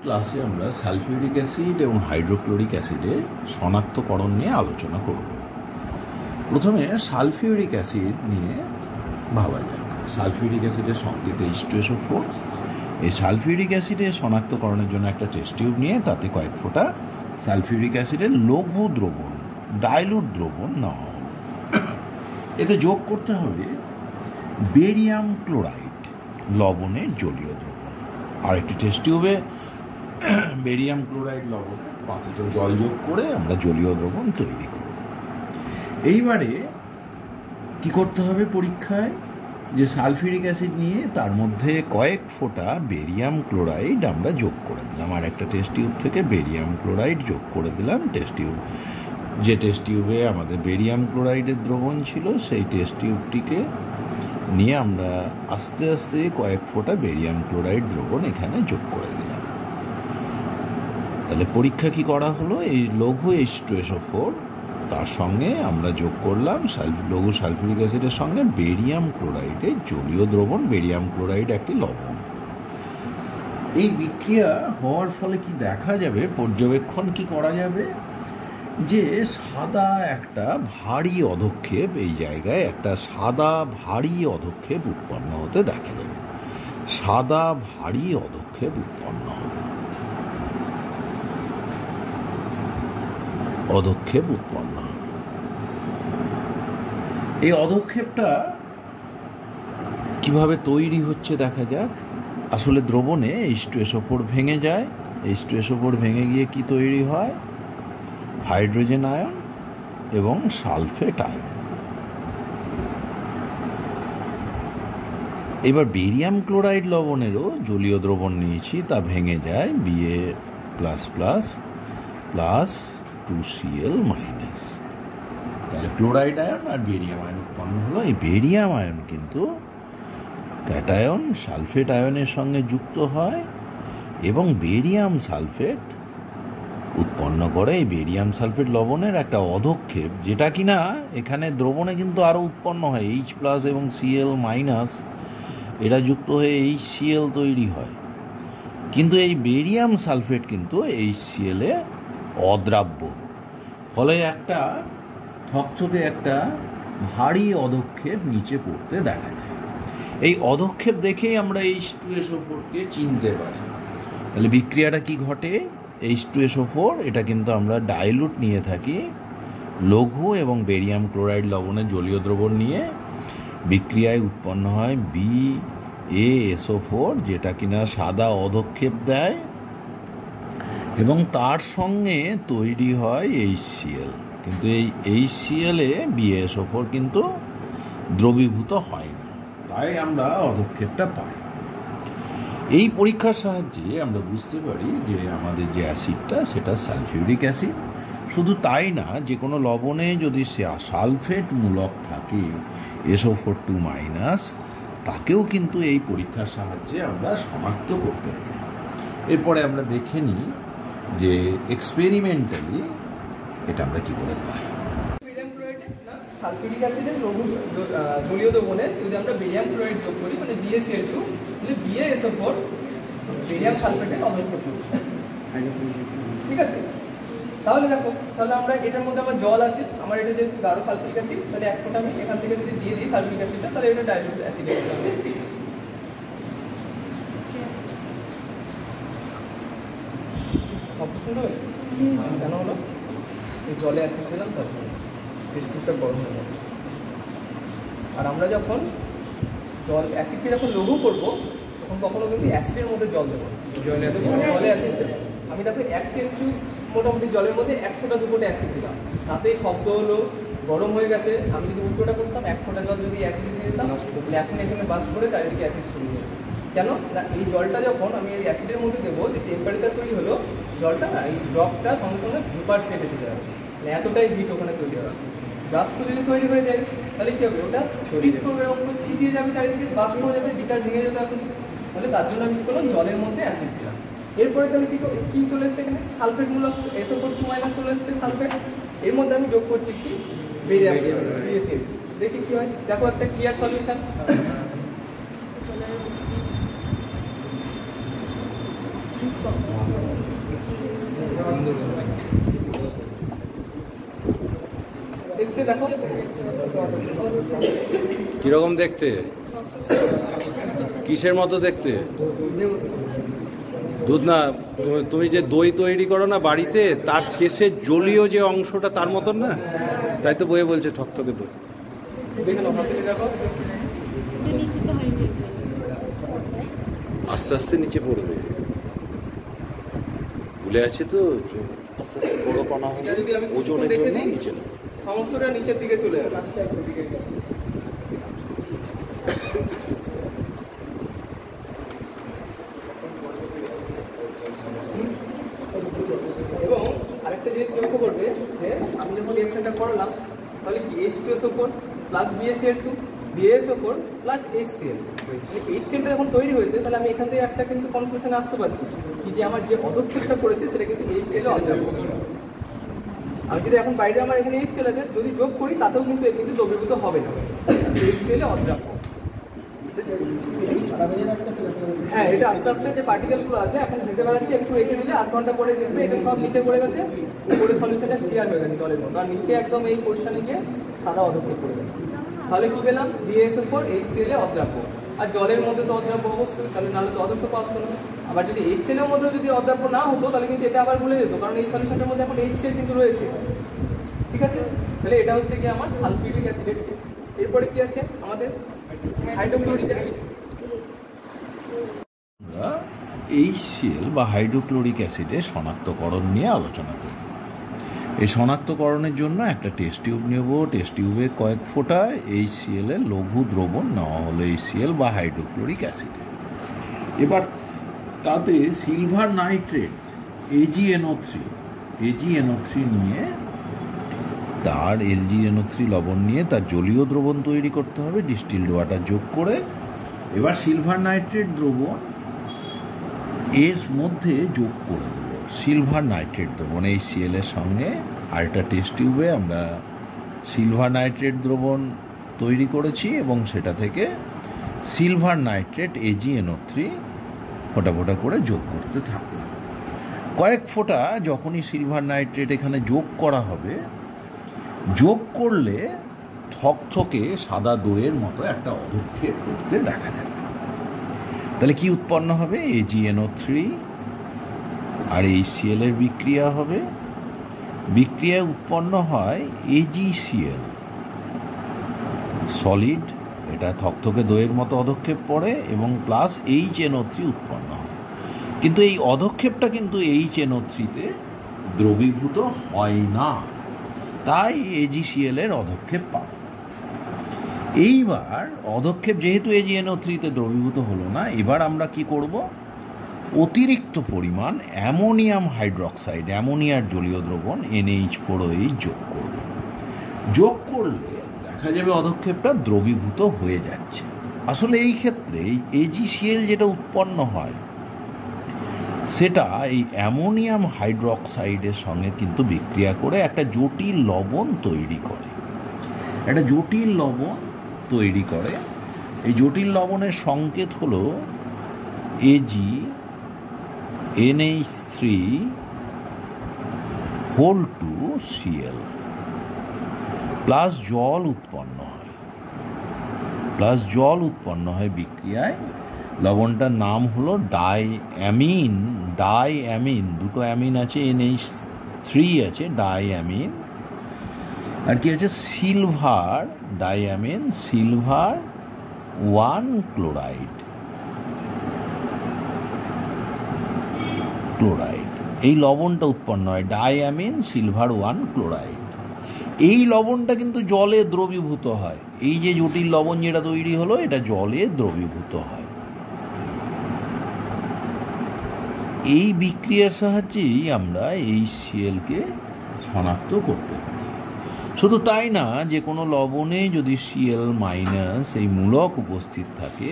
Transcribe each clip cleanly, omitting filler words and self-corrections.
ক্লাসে আমরা sulphuric acid এবং হাইড্রোক্লোরিক অ্যাসিডের শনাক্তকরণ নিয়ে আলোচনা করব। প্রথমে সালফিউরিক অ্যাসিড নিয়ে ভাবা যাক। সালফিউরিক অ্যাসিডের সংকেত H2SO4। এই সালফিউরিক অ্যাসিডের শনাক্তকরণের জন্য একটা টেস্ট টিউব নিয়ে তাতে কয়েক ফোঁটা সালফিউরিক অ্যাসিডের লঘু দ্রবণ, ডাইলুট দ্রবণ নেওয়া হলো। এতে যোগ করতে হবে বেরিয়াম ক্লোরাইড, লবণের জলীয় দ্রবণ। আর একটি টেস্ট টিউবে বেরিয়াম ক্লোরাইড লবণে পাতিত জল যোগ করে আমরা জলীয় দ্রবণ তৈরি করব। এইবারে কি করতে হবে পরীক্ষায়, যে সালফিউরিক অ্যাসিড নিয়ে তার মধ্যে কয়েক ফোঁটা বেরিয়াম ক্লোরাইড আমরা যোগ করে দিলাম। আর একটা টেস্ট টিউব থেকে বেরিয়াম ক্লোরাইড যোগ করে দিলাম। যে টেস্ট টিউবে আমাদের বেরিয়াম ক্লোরাইডের দ্রবণ ছিল সেই টেস্ট টিউবটিকে নিয়ে আমরা আস্তে আস্তে কয়েক ফোঁটা বেরিয়াম ক্লোরাইড দ্রবণ এখানে যোগ করে দিলাম। তাহলে পরীক্ষা কি করা হলো, এই লঘু H2SO4 তার সঙ্গে আমরা যোগ করলাম লঘু সালফিউরিক অ্যাসিডের সঙ্গে বেরিয়াম ক্লোরাইডের জলীয় দ্রবণ। বেরিয়াম ক্লোরাইড একটি লবণ। এই বিক্রিয়া হওয়ার ফলে কি দেখা যাবে, পর্যবেক্ষণ কি করা যাবে, যে সাদা একটা ভারী অধক্ষেপ, এই জায়গায় একটা সাদা ভারী অধক্ষেপ উৎপন্ন হতে দেখা যাবে। সাদা ভারী অধক্ষেপ উৎপন্ন হবে, অধক্ষেপ উৎপন্ন হবে। এই অধক্ষেপটা কিভাবে তৈরি হচ্ছে দেখা যাক। আসলে দ্রবণে H2SO4 ভেঙে যায়। H2SO4 ভেঙে গিয়ে কি তৈরি হয়, হাইড্রোজেন আয়ন এবং সালফেট আয়ন। এবার বেরিয়াম ক্লোরাইড লবণেরও জলীয় দ্রবণ নিয়েছি, তা ভেঙে যায় Ba++ প্লাস 2Cl মাইনাস। তাহলে ক্লোরাইড আয়ন আর বেরিয়াম আয়ন উৎপন্ন হলো। এই বেরিয়াম আয়ন কিন্তু ক্যাটায়ন সালফেট আয়নের সঙ্গে যুক্ত হয় এবং বেরিয়াম সালফেট উৎপন্ন করে। এই বেরিয়াম সালফেট লবণের একটা অধক্ষেপ, যেটা কিনা এখানে দ্রবণে কিন্তু আরও উৎপন্ন হয়, H+ এবং Cl-, এটা যুক্ত হয়ে HCl তৈরি হয়। কিন্তু এই বেরিয়াম সালফেট কিন্তু HCl-এ অদ্রাব্য, ফলে একটা থকথকে একটা ভারী অধক্ষেপ নিচে পড়তে দেখা যায়। এই অধক্ষেপ দেখেই আমরা H2SO4-কে চিনতে পারি। তাহলে বিক্রিয়াটা কি ঘটে, H2SO4 এটা কিন্তু আমরা ডাইলুট নিয়ে থাকি, লঘু এবং বেরিয়াম ক্লোরাইড লবণের জলীয় দ্রবণ নিয়ে বিক্রিয়ায় উৎপন্ন হয় BaSO4, যেটা কিনা সাদা অধক্ষেপ দেয় এবং তার সঙ্গে তৈরি হয় HCl। কিন্তু এই HCl-এ BaSO4 কিন্তু দ্রবীভূত হয় না, তাই আমরা অধক্ষেপটা পাই। এই পরীক্ষার সাহায্যে আমরা বুঝতে পারি যে আমাদের যে অ্যাসিডটা সেটা সালফিউরিক অ্যাসিড। শুধু তাই না, যে কোনো লবণে যদি সালফেট মূলক থাকে SO4₂-, তাকেও কিন্তু এই পরীক্ষার সাহায্যে আমরা শনাক্ত করতে পারি। এরপরে আমরা দেখে নিই যে এক্সপেরিমেন্টালি এটা আমরা কী করে পাই। সালফিউরিক অ্যাসিডের জলীয় দ্রবণে যদি আমরা বেরিয়াম ক্লোরাইড যোগ করি, মানে BaCl2, তাহলে BaSO4 বেরিয়াম সালফেটের অধক্ষেপ করছে। ঠিক আছে, তাহলে দেখো, তাহলে আমরা এটার মধ্যে আমার জল আছে, আমার এটা যেহেতু গাঢ় সালফিউরিক অ্যাসিড, তাহলে এক ফোঁটা আমি এখান থেকে যদি দিয়ে দিই সালফিউরিক অ্যাসিডটা, তাহলে এটা ডাইলুট অ্যাসিড হয়ে যাবে। সব পছন্দ হবে কেন হলো, এই জলে অ্যাসিড দিলাম তার জন্য টেস্ট টিউবটা গরম হয়ে গেছে। আর আমরা যখন অ্যাসিডকে যখন লঘু করবো, তখন কখনো কিন্তু অ্যাসিডের মধ্যে জল দেবো, জলে অ্যাসিড দেবো। আমি দেখো এক টেস্ট টিউব মোটামুটি জলের মধ্যে 1 ফোঁটা 2 ফোঁটা অ্যাসিড দিলাম, তাতেই শব্দ হলো, গরম হয়ে গেছে। আমি যদি উল্টোটা করতাম, 1 ফোঁটা জল যদি অ্যাসিড দিয়ে দিতাম, তাহলে এখন এখানে বাস করে চারিদিকে অ্যাসিড ছড়িয়ে যাবে। কেন না, এই জলটা যখন আমি এই অ্যাসিডের মধ্যে দেবো, যে টেম্পারেচার তৈরি হলো, জলটা না এই ড্রপটা সঙ্গে সঙ্গে ভেপার স্টেটে চলে যাবে, মানে এতটাই হিট ওখানে তৈরি হবে। বাষ্প যদি তৈরি হয়ে যায় তাহলে কী হবে, ওটা ছড়িয়ে করবে, এরকম ছিটিয়ে যাবে চারিদিকে, বাষ্প হয়ে যাবে, বিকার ভেঙে যেতে এখন। তাহলে তার জন্য আমি কী করলাম, জলের মধ্যে অ্যাসিড দিলাম। এরপরে তাহলে কী চলে এসছে এখানে, সালফেট মূলক SO4₂- চলে এসছে সালফেট। এর মধ্যে আমি যোগ করছি কি বেরিয়াম BaCl। দেখি কী হয়, দেখো একটা ক্লিয়ার সলিউশন। এসছে দেখো কিরকম দেখতে, কিসের মতো দেখতে? দুধ না, তুমি যে দই তৈরি করো না বাড়িতে, তার শেষে জলীয় যে অংশটা তার মতন না, তাই তো বইয়ে বলছে ঠকঠকে দই। দেখে নাও, হাতে দেখো, আস্তে আস্তে নিচে পড়বে, ভুলে আছে তো, আস্তে আস্তে বড় কণা হবে, যদি আমি ওজনের রেখে জন্য দিই নিচে না। সমস্তটা নিচের দিকে চলে যাবে। এবং আরেকটা জিনিস লক্ষ্য করবে যে আমি যখন রিঅ্যাকশনটা করলাম তাহলে কি H2SO4 plus BaCl2 BaSO4 plus HCl, HClটা যখন তৈরি হয়েছে তাহলে আমি এখান থেকে একটা কিন্তু কনক্লুশনে আসতে পারছি কি যে আমার যে পদক্ষেপটা পড়েছে সেটা কিন্তু HCl অদ্রাব্য। আমি যদি এখন বাইরে আমার এখানে HCl আছে, যদি যোগ করি তাতেও কিন্তু এ কিন্তু দ্রবীভূত হবে না, HCl অদ্রাব্য। হ্যাঁ, এটা আস্তে আস্তে যে পার্টিকেলগুলো আছে এখন ভেসে বেড়াচ্ছে, একটু রেখে দিলে আধ ঘন্টা পরে দেখবে এটা সব নিচে পড়ে গেছে, উপরে সলিউশনটা ক্লিয়ার হয়ে গেছে জলের মতো, আর নিচে একদম এই পোর্শনে গিয়ে সাদা অধক্ষেপ পড়ে গেছে। তাহলে কি পেলাম? BaSO4 HCl অদ্রাব্য। আর জলের মধ্যে তো অদ্রাব্য অবশ্যই, তাহলে নাহলে তো অধক্ষেপ আসতো না। আবার যদি HCl এর মধ্যে যদি অদ্রাব্য না হতো তাহলে কিন্তু এটা আবার ভুলে যেত, কারণ এই সলিউশনটার মধ্যে এখন HCl কিন্তু রয়েছে। ঠিক আছে, তাহলে এটা হচ্ছে কি আমার সালফিউরিক অ্যাসিডের কেস। এরপরে কি আছে আমাদের? Hydrochloric acid. আমরা HCl বা হাইড্রোক্লোরিক অ্যাসিডের শনাক্তকরণ নিয়ে আলোচনা করব। এই শনাক্তকরণের জন্য একটা টেস্ট টিউব নেব, টেস্ট টিউবে কয়েক ফোঁটা HCl এর লঘু দ্রবণ নেওয়া হলো, HCl বা হাইড্রোক্লোরিক অ্যাসিডে। এবার তাতে সিলভার নাইট্রেট AgNO3 নিয়ে তার LgNO3 লবণ নিয়ে তার জলীয় দ্রবণ তৈরি করতে হবে ডিস্টিলড ওয়াটার যোগ করে। এবার সিলভার নাইট্রেট দ্রবণ এর মধ্যে যোগ করে দেব, সিলভার নাইট্রেট দ্রবণ HCl এর সঙ্গে। আরেকটা টেস্ট টিউবে আমরা সিলভার নাইট্রেট দ্রবণ তৈরি করেছি এবং সেটা থেকে সিলভার নাইট্রেট AgNO3 ফোঁটা ফোঁটা করে যোগ করতে থাকলাম। কয়েক ফোঁটা যখনই সিলভার নাইট্রেট এখানে যোগ করা হবে, যোগ করলে থকথকে সাদা দইয়ের মতো একটা অধক্ষেপ করতে দেখা যাবে। তাহলে কি উৎপন্ন হবে? AgNO3 আর HCl এর বিক্রিয়া হবে, বিক্রিয়ায় উৎপন্ন হয় AgCl সলিড, এটা থকথকে দইয়ের মতো অধক্ষেপ পড়ে এবং প্লাস HNO3 উৎপন্ন হয়। কিন্তু এই অধক্ষেপটা কিন্তু HNO3-তে দ্রবীভূত হয় না, তাই AgCl এর অধক্ষেপ পাব। এইবার অধক্ষেপ যেহেতু AgNO3-তে দ্রবীভূত হলো না, এবার আমরা কি করব? অতিরিক্ত পরিমাণ অ্যামোনিয়াম হাইড্রক্সাইড, অ্যামোনিয়ার জলীয় দ্রবণ NH4OH যোগ করব। যোগ করলে দেখা যাবে অধক্ষেপটা দ্রবীভূত হয়ে যাচ্ছে। আসলে এই ক্ষেত্রে এই AgCl যেটা উৎপন্ন হয় সেটা এই অ্যামোনিয়াম হাইড্রক্সাইডের সঙ্গে কিন্তু বিক্রিয়া করে একটা জটিল লবণ তৈরি করে, একটা জটিল লবণ তৈরি করে। এই জটিল লবণের সংকেত হলো AgNH3(2Cl) প্লাস জল উৎপন্ন হয়, বিক্রিয়ায়। লবণটার নাম হলো ডাইঅ্যামিন, দুটো অ্যামিন আছে, NH3 আছে, ডাইঅ্যামিন। আর কি আছে? Silver diamine, silver 1 chloride. এই লবণটা উৎপন্ন হয়, ডাইঅ্যামিন সিলভার 1 ক্লোরাইড। এই লবণটা কিন্তু জলে দ্রবীভূত হয়, এই যে জটিল লবণ যেটা তৈরি হলো এটা জলে দ্রবীভূত হয়। এই বিক্রিয়ার সাহায্যেই আমরা HCl-কে শনাক্ত করতে পারি। শুধু তাই না, যে কোনো লবণে যদি Cl- এই মূলক উপস্থিত থাকে,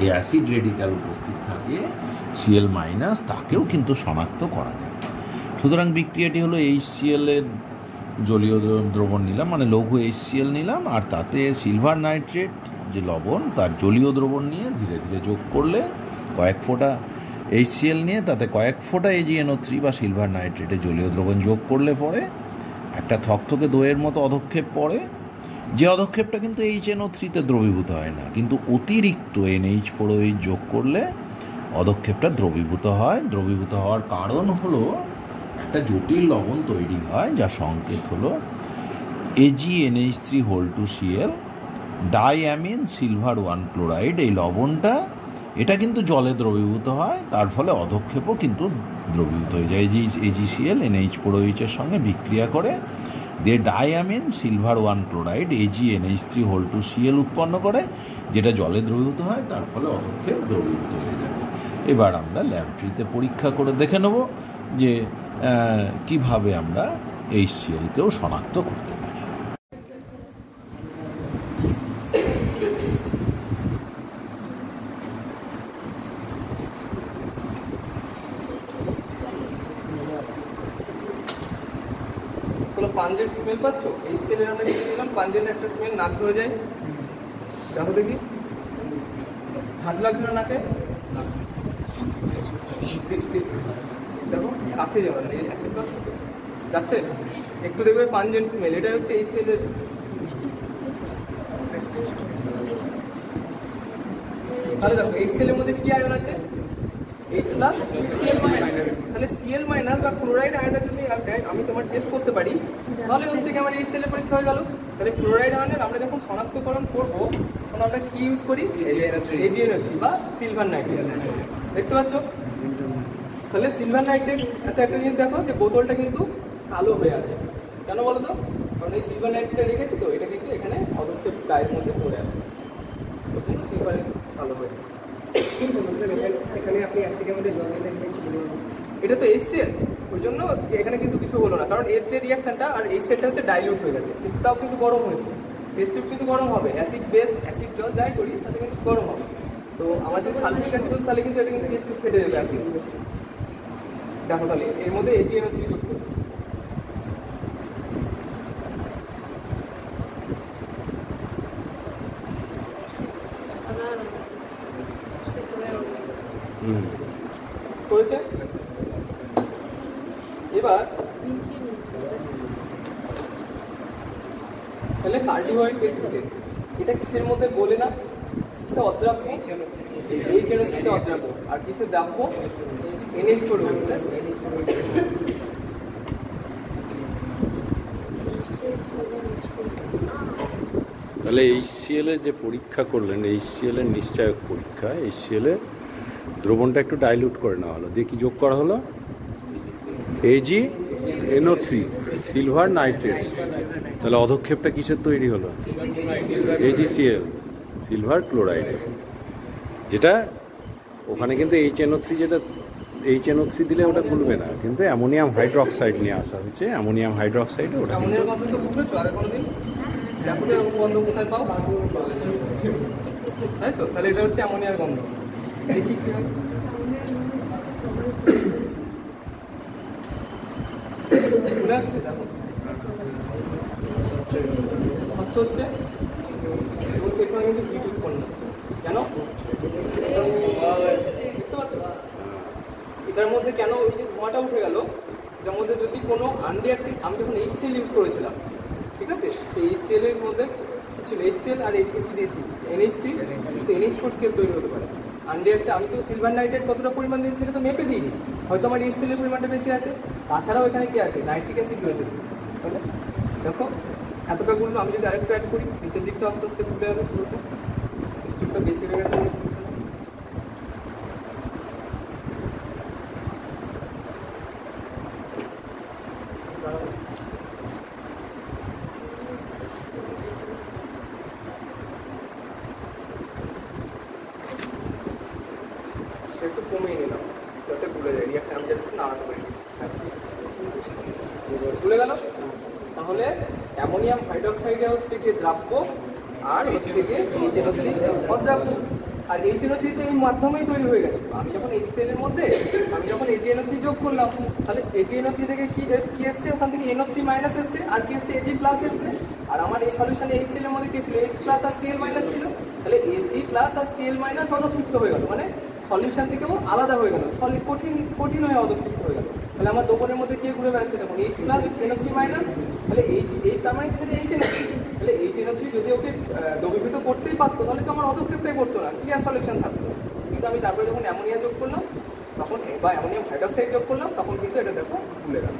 এই অ্যাসিড রেডিক্যাল উপস্থিত থাকে Cl- তাকেও কিন্তু শনাক্ত করা যায়। সুতরাং বিক্রিয়াটি হলো HCl এর জলীয় দ্রবণ নিলাম, মানে লঘু HCl নিলাম, আর তাতে সিলভার নাইট্রেট যে লবণ তার জলীয় দ্রবণ নিয়ে ধীরে ধীরে যোগ করলে কয়েক ফোঁটা HCl নিয়ে তাতে কয়েক ফোঁটা AgNO3 বা সিলভার নাইট্রেটে জলীয় দ্রবণ যোগ করলে পরে একটা থকথকে দইয়ের মতো অধক্ষেপ পড়ে, যে অধক্ষেপটা কিন্তু HNO3-তে দ্রবীভূত হয় না, কিন্তু অতিরিক্ত NH4OH যোগ করলে অধক্ষেপটা দ্রবীভূত হয়। দ্রবীভূত হওয়ার কারণ হলো একটা জটিল লবণ তৈরি হয়, যার সংকেত হলো AgNH3(2Cl) ডাইঅ্যামিন সিলভার 1 ক্লোরাইড। এই লবণটা এটা কিন্তু জলে দ্রবীভূত হয়, তার ফলে অধক্ষেপও কিন্তু দ্রবীভূত হয়ে যায়। AgCl NH4OH-এর সঙ্গে বিক্রিয়া করে দিয়ে ডাইঅ্যামিন সিলভার 1 ক্লোরাইড AgNH3(2Cl) উৎপন্ন করে, যেটা জলে দ্রবীভূত হয়, তার ফলে অধক্ষেপ দ্রবীভূত হয়ে যাবে। এবার আমরা ল্যাবরেটরিতে পরীক্ষা করে দেখে নেব যে কিভাবে আমরা HCl-কেও শনাক্ত করতে পারি। পাঞ্জেন্ট স্মেল পাচ্ছ? HCl এর আমরা কি দিলাম, পাঞ্জেন্ট একটা স্মেল, নাক ধরে যায়। দেখো দেখি, ঝাঁঝ লাগছে না নাকে? দেখো কাছে যাবে না, অ্যাসিড বাস যাচ্ছে একটু, দেখবে পাঞ্জেন্ট স্মেল। এটা হচ্ছে HCl এর। তাহলে দেখো HCl এর মধ্যে কি আয়ন আছে? H+, Cl-। তাহলে Cl- বা ক্লোরাইড আয়নটা যদি আমি তোমার টেস্ট করতে পারি, তাহলে হচ্ছে কি আমার HCl এর পরীক্ষা হয়ে গেল। তাহলে ক্লোরাইড আয়নের আমরা যখন শনাক্তকরণ করবো, তখন আমরা কি ইউজ করি? AgNO3 বা সিলভার নাইট্রেট। দেখতে পাচ্ছ? তাহলে সিলভার নাইট্রেট। আচ্ছা, একটা জিনিস দেখো যে বোতলটা কিন্তু কালো হয়ে আছে, কেন বলো তো? কারণ এই সিলভার নাইট্রেটটা রেখেছি তো, এটা কিন্তু এখানে অধক্ষেপ গায়ের মধ্যে পড়ে আছে, ওই জন্য সিলভার কালো হয়ে আছে। এখানে আপনি অ্যাসিডের মধ্যে জল দিলেন, এটা তো HCl, ওই জন্য এখানে কিন্তু কিছু হলো না, কারণ এর যে রিয়াকশনটা আর HClটা হচ্ছে ডাইলিউট হয়ে গেছে, কিন্তু তাও কিন্তু গরম হয়েছে। টেস্ট টিউব কিন্তু গরম হবে, অ্যাসিড বেস, অ্যাসিড জল যাই করি তাতে কিন্তু গরম হবে। তো আমার যদি সালফিক অ্যাসিড হতো তাহলে কিন্তু এটা কিন্তু টেস্ট টিউব ফেটে যাবে একদিন। দেখো তাহলে এর মধ্যে AgNO3 যোগ করছে। করেছে। এবার তাহলে কার্ডিওয়েড প্রেসিডেন্ট এটা কিসের মধ্যে বলে না? কিসে অদ্রাব্য? HNO3-তে অদ্রাব্য। আর কিসে দ্রাব্য? NH4OH। তাহলে HCl এর যে পরীক্ষা করলেন, HCl এর নিশ্চায়ক পরীক্ষা, HCl এর দ্রবণটা একটু ডাইলিউট করে নেওয়া হলো, দিয়ে কি যোগ করা হলো? AgNO3 silver nitrate. তাহলে অধক্ষেপটা কিসের তৈরি হলো? AgCl সিলভার ক্লোরাইড, যেটা ওখানে কিন্তু HNO3, যেটা HNO3 দিলে ওটা গুলবে না, কিন্তু অ্যামোনিয়াম হাইড্রোক্সাইড নিয়ে আসা হয়েছে। অ্যামোনিয়াম হাইড্রোক্সাইডে ওটা গন্ধ কোথায় পাও? তাই তো, তাহলে এটা হচ্ছে অ্যামোনিয়ার গন্ধ। দেখি কি হয়। দেখো স্বচ্ছ হচ্ছে এবং সেই সময় কিন্তু হিট উৎপন্ন হচ্ছে। কেন? দেখতে পাচ্ছ এটার মধ্যে কেন ওই যে ধোঁয়াটা উঠে গেল? যার মধ্যে যদি কোনো আনরিঅ্যাক্টিভ, আমি যখন HCl ইউজ করেছিলাম, ঠিক আছে, সেই HCl এর মধ্যে ছিল HCl আর এদিকে কি দিয়েছি? NH3, তো NH4Cl তৈরি হতে পারে। আনরিঅ্যাক্টিভ আমি তো সিলভার নাইট্রেট কতটা পরিমাণ দিয়েছি সেটা তো মেপে দিইনি, হয়তো আমার HCl এর পরিমাণটা বেশি আছে। তাছাড়াও এখানে কি আছে? নাইট্রিক অ্যাসিড রয়েছে। তাহলে দেখো এতটা গুলো আমি যদি আরেকটু অ্যাড করি, নিচের দিকটা আস্তে আস্তে ফুটে যাবে, পুরোটা স্টুপটা বেশি হয়ে গেছে। একটু কমিয়ে নিলাম যাতে ভুলে যায়, রিয়াকশন আমি যাচ্ছি নাড়াতে পারি, ভুলে গেল। তাহলে অ্যামোনিয়াম হাইড্রোক্সাইডে হচ্ছে গিয়ে দ্রাব্য, আর হচ্ছে গিয়ে HNO3 অদ্রাব্য। আর HNO3 তো এই মাধ্যমেই তৈরি হয়ে গেছে। আমি যখন HCl এর মধ্যে আমি যখন AgNO3 যোগ করলাম, তাহলে AgNO3 থেকে কি এসছে? ওখান থেকে NO3 মাইনাস এসছে, আর কি এসছে? Ag প্লাস এসছে। আর আমার এই সলিউশনে HCl এর মধ্যে কি ছিল? H প্লাস আর Cl মাইনাস ছিল। তাহলে Ag প্লাস আর Cl মাইনাস অধক্ষিপ্ত হয়ে গেল, মানে সলিউশন থেকেও আলাদা হয়ে গেল, কঠিন হয়ে অধক্ষিপ্ত হয়ে গেল। তাহলে আমার দ্রবণের মধ্যে কে ঘুরে বেড়াচ্ছে দেখুন, H প্লাস NO3 মাইনাস, তাহলে এই তার মানে সেটা HNO3, তাহলে HNO3 যদি ওকে দ্রবীভূত করতেই পারতো তাহলে তো আমার অধক্ষেপটাই করতো না, ক্লিয়ার সলিউশন থাকতো। কিন্তু আমি তারপরে যখন অ্যামোনিয়া যোগ করলাম তখন, বা অ্যামোনিয়াম হাইড্রোক্সাইড যোগ করলাম তখন কিন্তু এটা দেখো ভুলে গেল।